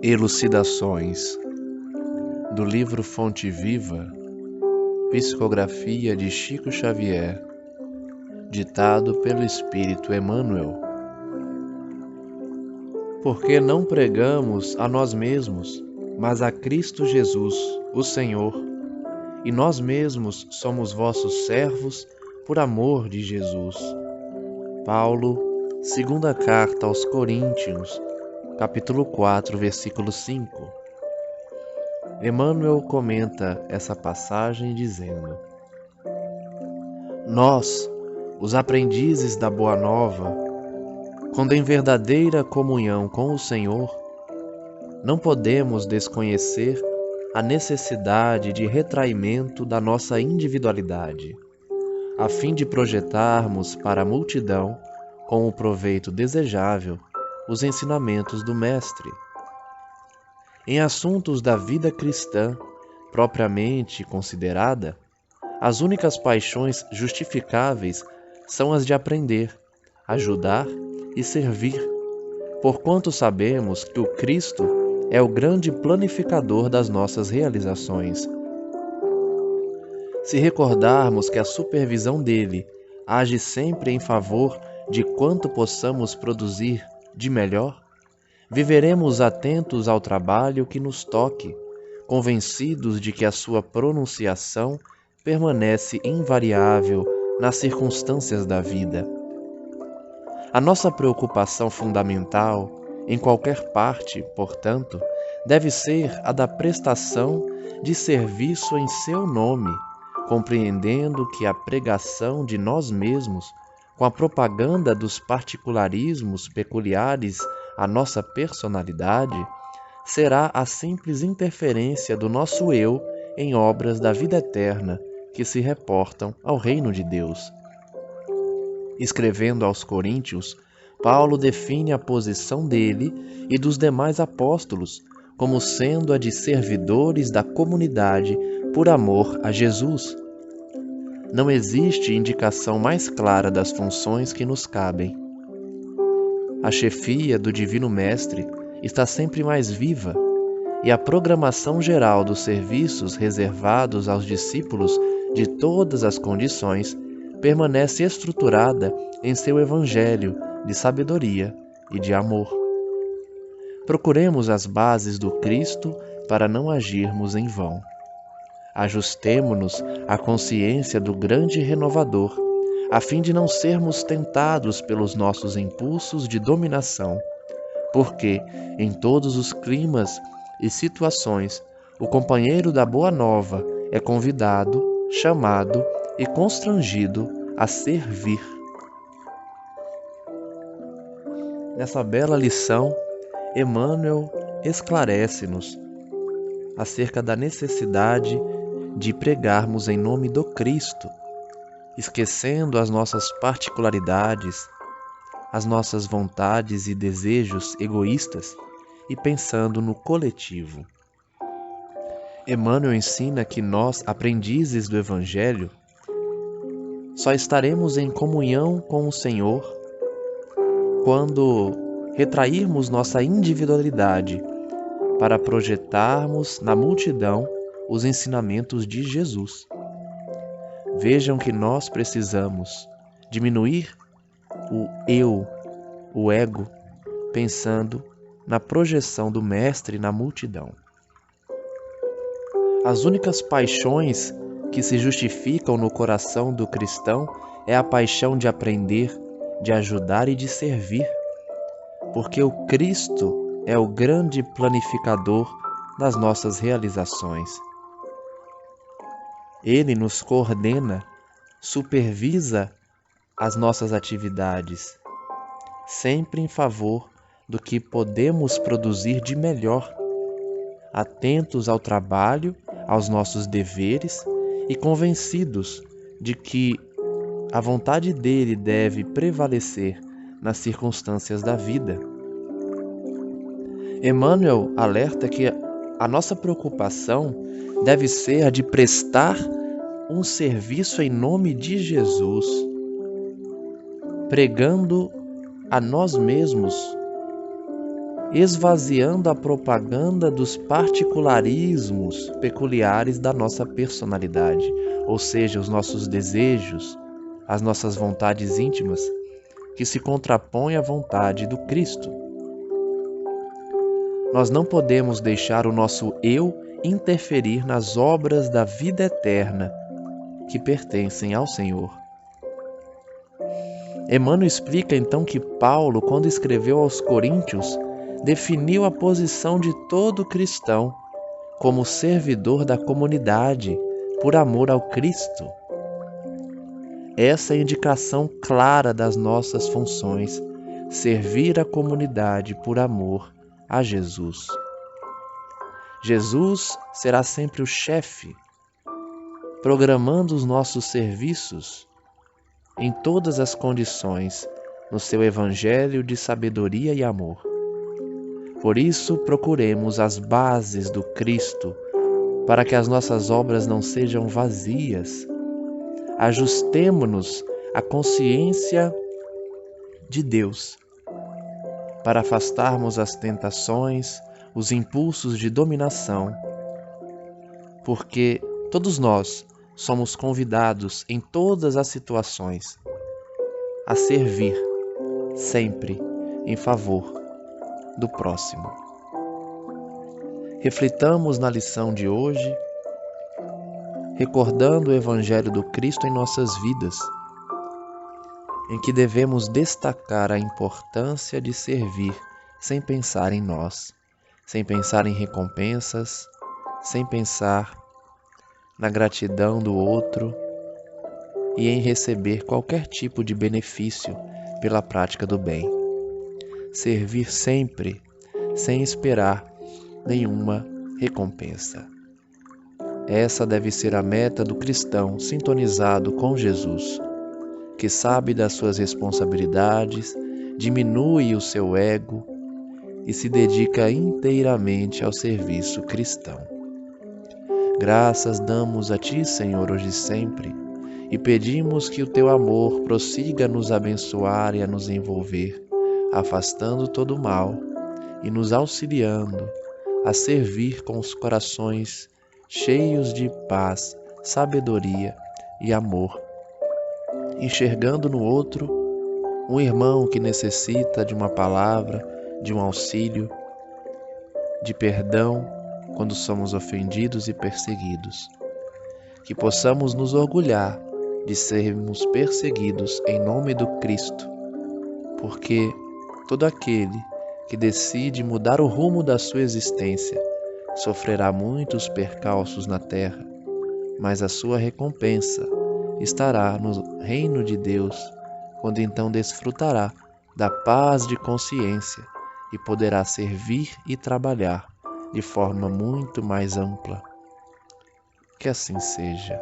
Elucidações do livro Fonte Viva, psicografia de Chico Xavier, ditado pelo Espírito Emmanuel. Porque não pregamos a nós mesmos, mas a Cristo Jesus, o Senhor, e nós mesmos somos vossos servos por amor de Jesus. Paulo, segunda carta aos Coríntios, capítulo 4, versículo 5. Emmanuel comenta essa passagem dizendo: Nós, os aprendizes da Boa Nova, quando em verdadeira comunhão com o Senhor, não podemos desconhecer a necessidade de retraimento da nossa individualidade, a fim de projetarmos para a multidão, com o proveito desejável, os ensinamentos do Mestre. Em assuntos da vida cristã, propriamente considerada, as únicas paixões justificáveis são as de aprender, ajudar e servir, porquanto sabemos que o Cristo é o grande planificador das nossas realizações. Se recordarmos que a supervisão dele age sempre em favor de quanto possamos produzir de melhor, viveremos atentos ao trabalho que nos toque, convencidos de que a sua pronunciação permanece invariável nas circunstâncias da vida. A nossa preocupação fundamental, em qualquer parte, portanto, deve ser a da prestação de serviço em seu nome, compreendendo que a pregação de nós mesmos, com a propaganda dos particularismos peculiares à nossa personalidade, será a simples interferência do nosso eu em obras da vida eterna que se reportam ao reino de Deus. Escrevendo aos Coríntios, Paulo define a posição dele e dos demais apóstolos como sendo a de servidores da comunidade por amor a Jesus. Não existe indicação mais clara das funções que nos cabem. A chefia do Divino Mestre está sempre mais viva, e a programação geral dos serviços reservados aos discípulos de todas as condições permanece estruturada em seu Evangelho de sabedoria e de amor. Procuremos as bases do Cristo para não agirmos em vão. Ajustemo-nos à consciência do grande renovador, a fim de não sermos tentados pelos nossos impulsos de dominação, porque, em todos os climas e situações, o companheiro da Boa Nova é convidado, chamado e constrangido a servir. Nessa bela lição, Emmanuel esclarece-nos acerca da necessidade de pregarmos em nome do Cristo, esquecendo as nossas particularidades, as nossas vontades e desejos egoístas e pensando no coletivo. Emmanuel ensina que nós, aprendizes do Evangelho, só estaremos em comunhão com o Senhor quando retrairmos nossa individualidade para projetarmos na multidão os ensinamentos de Jesus. Vejam que nós precisamos diminuir o eu, o ego, pensando na projeção do Mestre na multidão. As únicas paixões que se justificam no coração do cristão é a paixão de aprender, de ajudar e de servir, porque o Cristo é o grande planificador das nossas realizações. Ele nos coordena, supervisa as nossas atividades, sempre em favor do que podemos produzir de melhor, atentos ao trabalho, aos nossos deveres e convencidos de que a vontade dele deve prevalecer nas circunstâncias da vida. Emmanuel alerta que a nossa preocupação deve ser a de prestar um serviço em nome de Jesus, pregando a nós mesmos esvaziando a propaganda dos particularismos peculiares da nossa personalidade, ou seja, os nossos desejos, as nossas vontades íntimas, que se contrapõem à vontade do Cristo. Nós não podemos deixar o nosso eu interferir nas obras da vida eterna que pertencem ao Senhor. Emmanuel explica então que Paulo, quando escreveu aos Coríntios, definiu a posição de todo cristão como servidor da comunidade por amor ao Cristo. Essa é a indicação clara das nossas funções, servir a comunidade por amor a Jesus. Jesus será sempre o chefe, programando os nossos serviços em todas as condições, no seu evangelho de sabedoria e amor. Por isso, procuremos as bases do Cristo, para que as nossas obras não sejam vazias. Ajustemo-nos à consciência de Deus, para afastarmos as tentações, os impulsos de dominação, porque todos nós somos convidados em todas as situações a servir sempre em favor do próximo. Reflitamos na lição de hoje, recordando o Evangelho do Cristo em nossas vidas, em que devemos destacar a importância de servir sem pensar em nós, sem pensar em recompensas, sem pensar na gratidão do outro e em receber qualquer tipo de benefício pela prática do bem. Servir sempre, sem esperar nenhuma recompensa. Essa deve ser a meta do cristão sintonizado com Jesus, que sabe das suas responsabilidades, diminui o seu ego e se dedica inteiramente ao serviço cristão. Graças damos a Ti, Senhor, hoje e sempre, e pedimos que o Teu amor prossiga a nos abençoar e a nos envolver, afastando todo o mal e nos auxiliando a servir com os corações cheios de paz, sabedoria e amor, enxergando no outro um irmão que necessita de uma palavra, de um auxílio, de perdão quando somos ofendidos e perseguidos. Que possamos nos orgulhar de sermos perseguidos em nome do Cristo, porque todo aquele que decide mudar o rumo da sua existência sofrerá muitos percalços na terra, mas a sua recompensa estará no reino de Deus, quando então desfrutará da paz de consciência e poderá servir e trabalhar de forma muito mais ampla. Que assim seja.